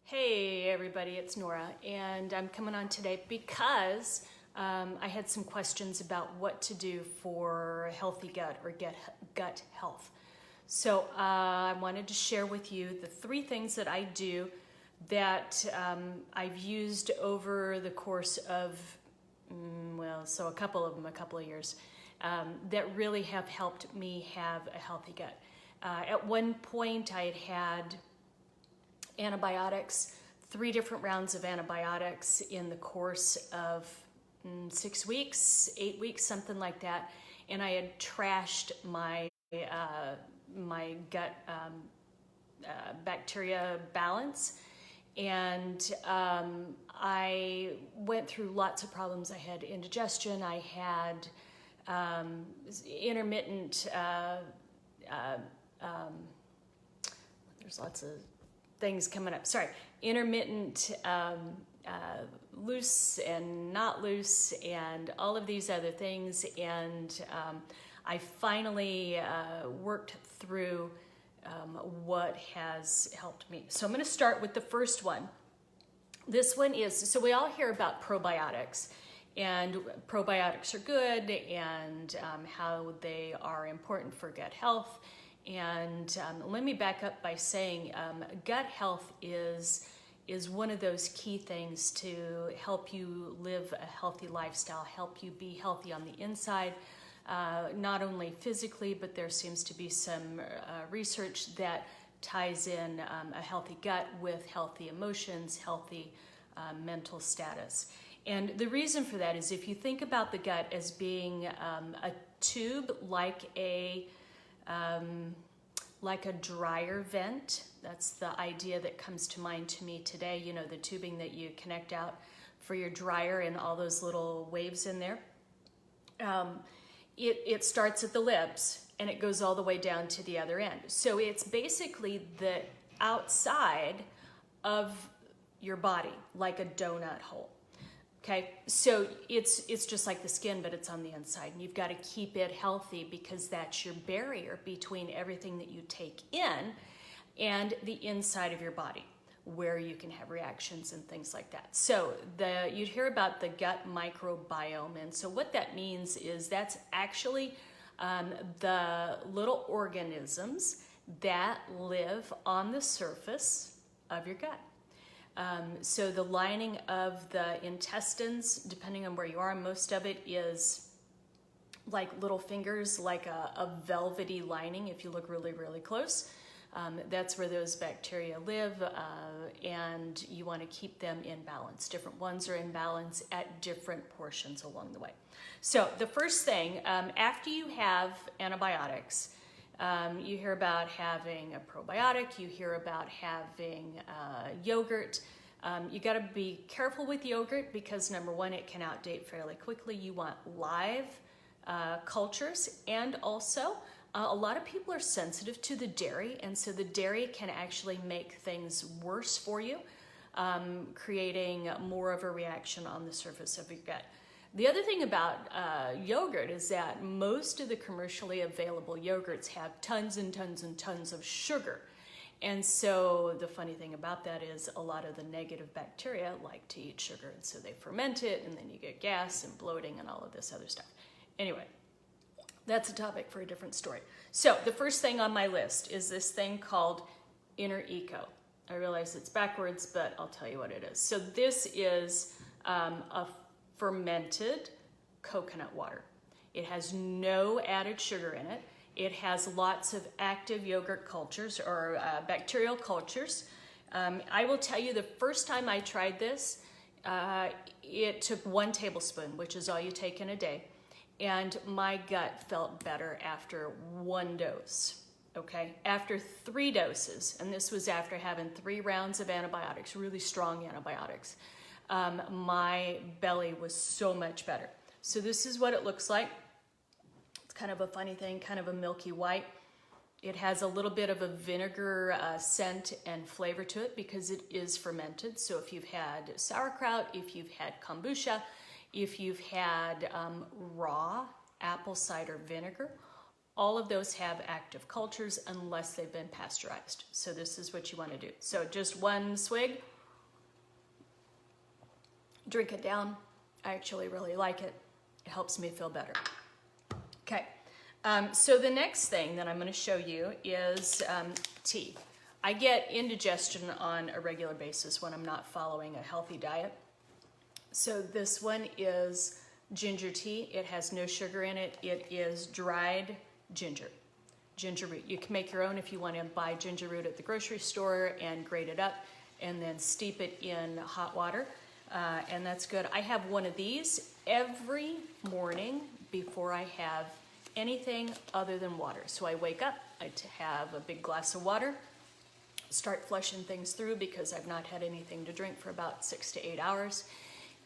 Hey everybody, it's Nora, and I'm coming on today because I had some questions about what to do for healthy gut or gut health. So I wanted to share with you the 3 things that I do that I've used over the course of, a couple of years, that really have helped me have a healthy gut. At one point I had antibiotics, 3 different rounds of antibiotics in the course of 6 weeks, 8 weeks, something like that. And I had trashed my gut bacteria balance. And I went through lots of problems. I had indigestion. I had intermittent, there's lots of things coming up. Sorry, intermittent loose and not loose and all of these other things. And I finally worked through what has helped me. So I'm going to start with the first one. This one is, so we all hear about probiotics, and probiotics are good, and how they are important for gut health. And let me back up by saying gut health is one of those key things to help you live a healthy lifestyle, help you be healthy on the inside, not only physically, but there seems to be some research that ties in a healthy gut with healthy emotions, healthy mental status. And the reason for that is if you think about the gut as being a tube like a dryer vent. That's the idea that comes to mind to me today. You know, the tubing that you connect out for your dryer and all those little waves in there. It starts at the lips and it goes all the way down to the other end. So it's basically the outside of your body, like a donut hole. Okay, so it's just like the skin, but it's on the inside, and you've got to keep it healthy because that's your barrier between everything that you take in and the inside of your body, where you can have reactions and things like that. So you'd hear about the gut microbiome, and so what that means is that's actually the little organisms that live on the surface of your gut. So the lining of the intestines, depending on where you are, most of it is like little fingers, like a velvety lining if you look really, really close. That's where those bacteria live, and you want to keep them in balance. Different ones are in balance at different portions along the way. So the first thing, after you have antibiotics, you hear about having a probiotic, you hear about having yogurt. You got to be careful with yogurt because number one, it can outdate fairly quickly. You want live cultures, and also a lot of people are sensitive to the dairy, and so the dairy can actually make things worse for you, creating more of a reaction on the surface of your gut. The other thing about yogurt is that most of the commercially available yogurts have tons and tons and tons of sugar. And so the funny thing about that is a lot of the negative bacteria like to eat sugar, and so they ferment it, and then you get gas and bloating and all of this other stuff. Anyway, that's a topic for a different story. So the first thing on my list is this thing called Inner Eco. I realize it's backwards, but I'll tell you what it is. So this is a fermented coconut water. It has no added sugar in it. It has lots of active yogurt cultures or bacterial cultures. I will tell you, the first time I tried this, it took 1 tablespoon, which is all you take in a day, and my gut felt better after 1 dose. Okay, after 3 doses, and this was after having 3 rounds of antibiotics, really strong antibiotics, my belly was so much better. So this is what it looks like. It's kind of a funny thing, kind of a milky white. It has a little bit of a vinegar scent and flavor to it because it is fermented. So if you've had sauerkraut, if you've had kombucha, if you've had raw apple cider vinegar, all of those have active cultures unless they've been pasteurized. So this is what you want to do. So just 1 swig, drink it down. I actually really like it. It helps me feel better. Okay, so the next thing that I'm going to show you is tea. I get indigestion on a regular basis when I'm not following a healthy diet. So this one is ginger tea. It has no sugar in it. It is dried ginger root. You can make your own if you want to buy ginger root at the grocery store and grate it up and then steep it in hot water. And that's good. I have one of these every morning before I have anything other than water. So I wake up, I have a big glass of water, start flushing things through because I've not had anything to drink for about 6 to 8 hours.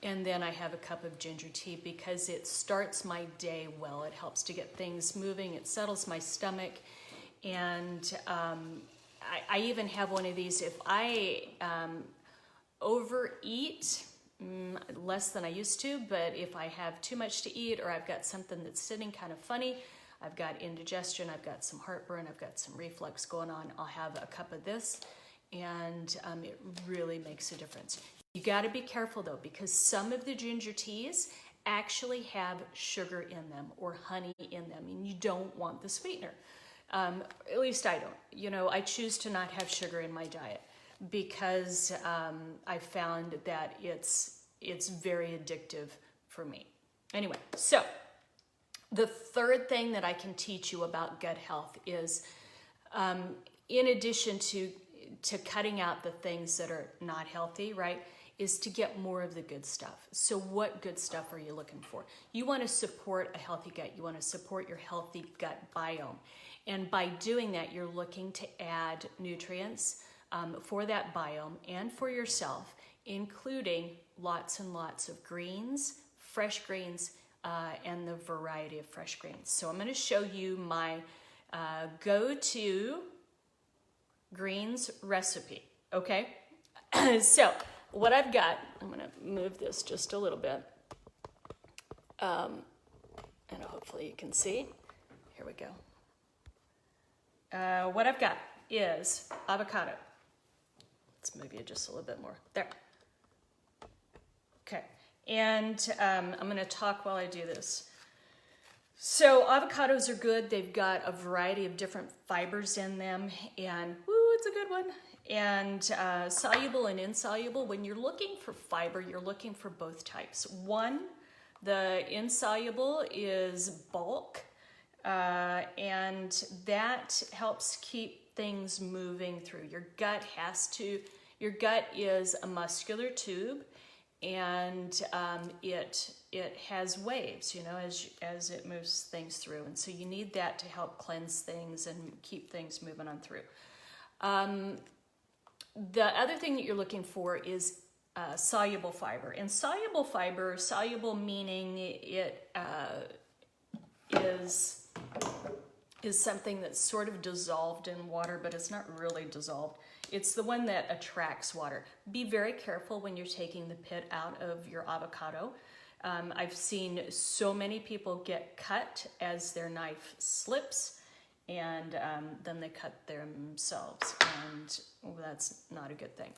And then I have a cup of ginger tea because it starts my day well. It helps to get things moving. It settles my stomach. And I even have one of these if I overeat, less than I used to, but if I have too much to eat or I've got something that's sitting kind of funny, I've got indigestion, I've got some heartburn, I've got some reflux going on, I'll have a cup of this, and it really makes a difference. You got to be careful though, because some of the ginger teas actually have sugar in them or honey in them, and you don't want the sweetener. At least I don't. You know, I choose to not have sugar in my diet because I found that it's very addictive for me. Anyway, so the third thing that I can teach you about gut health is, in addition to cutting out the things that are not healthy, right, is to get more of the good stuff. So what good stuff are you looking for? You want to support a healthy gut. You want to support your healthy gut biome. And by doing that, you're looking to add nutrients for that biome and for yourself, including lots and lots of greens, fresh greens, and the variety of fresh greens. So I'm going to show you my go-to greens recipe, okay? So what I've got, I'm going to move this just a little bit, and hopefully you can see. Here we go. What I've got is avocado. Let's move you just a little bit more. There. Okay. And I'm going to talk while I do this. So avocados are good. They've got a variety of different fibers in them. And, woo, it's a good one. And soluble and insoluble. When you're looking for fiber, you're looking for both types. One, the insoluble is bulk. And that helps keep things moving through. Your gut is a muscular tube, and it has waves, you know, as it moves things through. And so you need that to help cleanse things and keep things moving on through. The other thing that you're looking for is soluble fiber. And soluble fiber, soluble meaning it is something that's sort of dissolved in water, but it's not really dissolved. It's the one that attracts water. Be very careful when you're taking the pit out of your avocado. I've seen so many people get cut as their knife slips, and then they cut themselves, and that's not a good thing.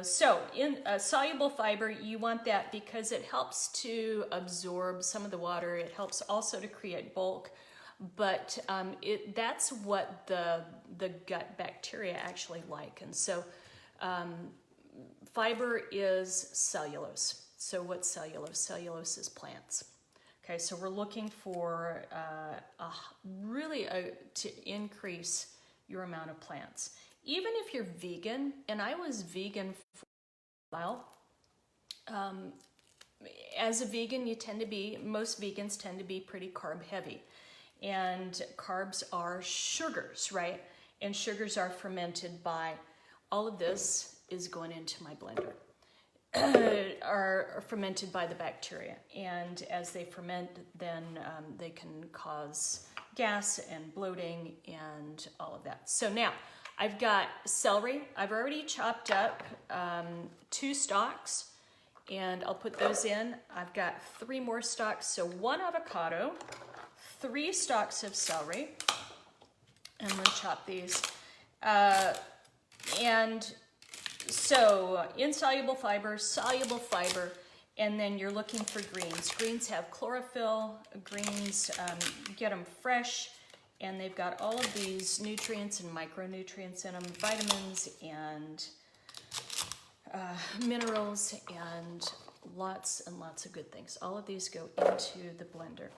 So in soluble fiber, you want that because it helps to absorb some of the water. It helps also to create bulk, but that's what the gut bacteria actually like. And so fiber is cellulose. So what's cellulose? Cellulose is plants. Okay, so we're looking for to increase your amount of plants. Even if you're vegan, and I was vegan for a while, as a vegan, most vegans tend to be pretty carb heavy. And carbs are sugars, right? And sugars are fermented by, all of this is going into my blender, are fermented by the bacteria. And as they ferment, then they can cause gas and bloating and all of that. So now, I've got celery. I've already chopped up 2 stalks, and I'll put those in. I've got 3 more stalks, so 1 avocado, 3 stalks of celery. I'm gonna chop these. And So insoluble fiber, soluble fiber, and then you're looking for greens. Greens have chlorophyll. Greens, get them fresh, and they've got all of these nutrients and micronutrients in them, vitamins and minerals, and lots of good things. All of these go into the blender.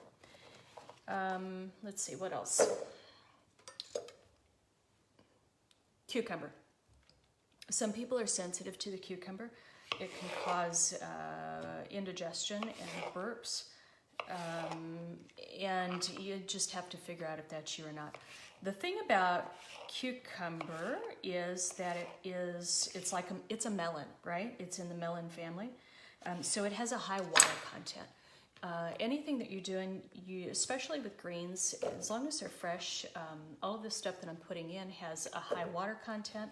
Let's see, what else? Cucumber. Some people are sensitive to the cucumber. It can cause indigestion and burps. And you just have to figure out if that's you or not. The thing about cucumber is that it's a melon, right? It's in the melon family. So it has a high water content. Anything that you're doing, especially with greens, as long as they're fresh, all of the stuff that I'm putting in has a high water content.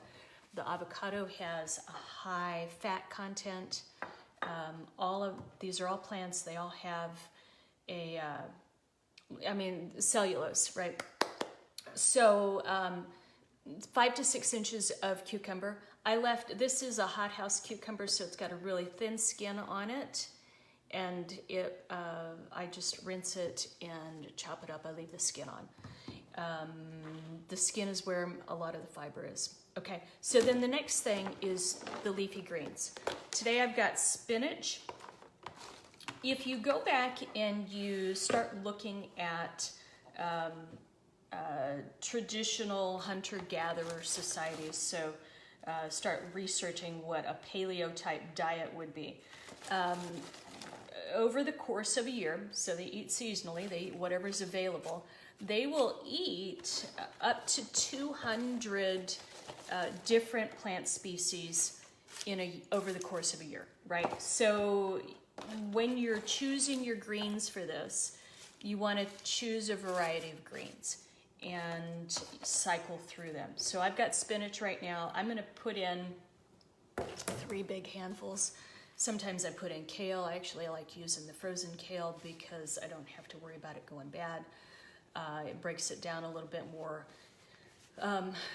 The avocado has a high fat content. These are all plants. They all have cellulose, right? So 5 to 6 inches of cucumber. This is a hothouse cucumber, so it's got a really thin skin on it. And I just rinse it and chop it up. I leave the skin on. The skin is where a lot of the fiber is. Okay, so then the next thing is the leafy greens. Today I've got spinach. If you go back and you start looking at traditional hunter-gatherer societies, so start researching what a paleo-type diet would be. Over the course of a year, so they eat seasonally, they eat whatever's available, they will eat up to 200 different plant species over the course of a year, right? So when you're choosing your greens for this, you want to choose a variety of greens and cycle through them. So I've got spinach right now. I'm going to put in 3 big handfuls. Sometimes I put in kale. I like using the frozen kale because I don't have to worry about it going bad. It breaks it down a little bit more.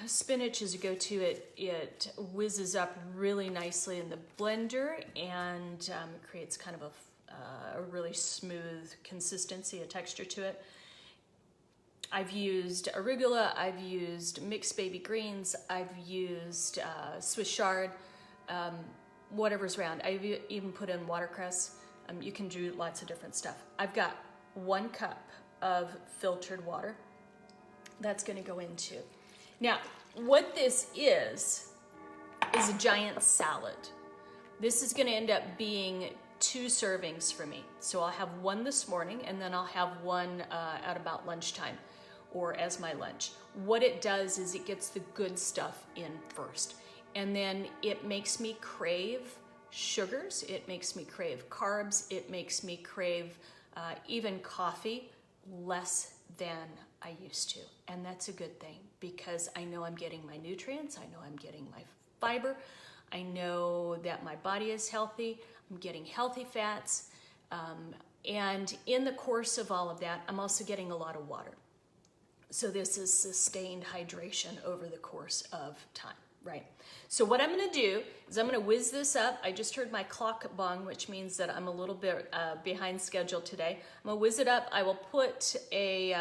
Spinach is a go-to. It whizzes up really nicely in the blender, and it creates kind of a really smooth consistency, a texture to it. I've used arugula, I've used mixed baby greens, I've used Swiss chard, whatever's around. I've even put in watercress. You can do lots of different stuff. I've got 1 cup of filtered water. That's going to go into. Now, what this is a giant salad. This is going to end up being 2 servings for me. So I'll have 1 this morning, and then I'll have 1 at about lunchtime or as my lunch. What it does is it gets the good stuff in first. And then it makes me crave sugars. It makes me crave carbs. It makes me crave even coffee less than I used to. And that's a good thing because I know I'm getting my nutrients. I know I'm getting my fiber. I know that my body is healthy. I'm getting healthy fats. And in the course of all of that, I'm also getting a lot of water. So this is sustained hydration over the course of time, right? So what I'm going to do is I'm going to whiz this up. I just heard my clock bong, which means that I'm a little bit behind schedule today. I'm going to whiz it up. I will put a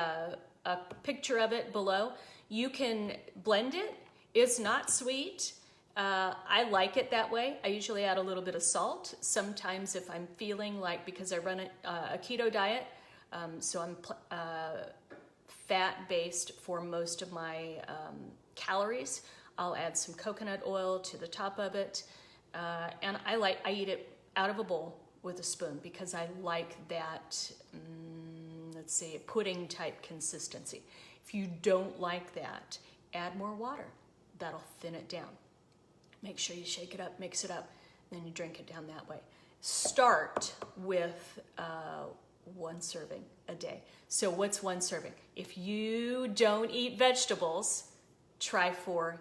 picture of it below. You can blend it. It's not sweet. I like it that way. I usually add a little bit of salt. Sometimes if I'm feeling like, because I run a keto diet, so I'm fat-based for most of my calories, I'll add some coconut oil to the top of it. And I eat it out of a bowl with a spoon because I like that, let's see, pudding type consistency. If you don't like that, add more water. That'll thin it down. Make sure you shake it up, mix it up, then you drink it down that way. Start with 1 serving a day. So what's 1 serving? If you don't eat vegetables, try for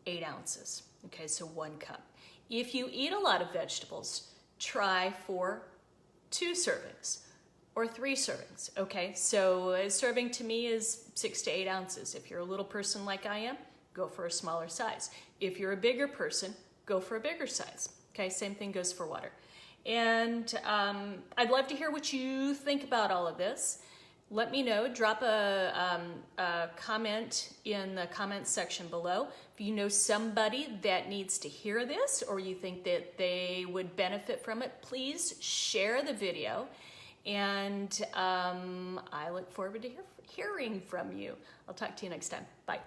8 ounces. Okay, so 1 cup. If you eat a lot of vegetables, try for 2 servings or 3 servings. Okay, so a serving to me is 6 to 8 ounces. If you're a little person like I am, go for a smaller size. If you're a bigger person, go for a bigger size. Okay, same thing goes for water. And I'd love to hear what you think about all of this. Let me know. Drop a comment in the comments section below. If you know somebody that needs to hear this or you think that they would benefit from it, please share the video. And I look forward to hearing from you. I'll talk to you next time. Bye.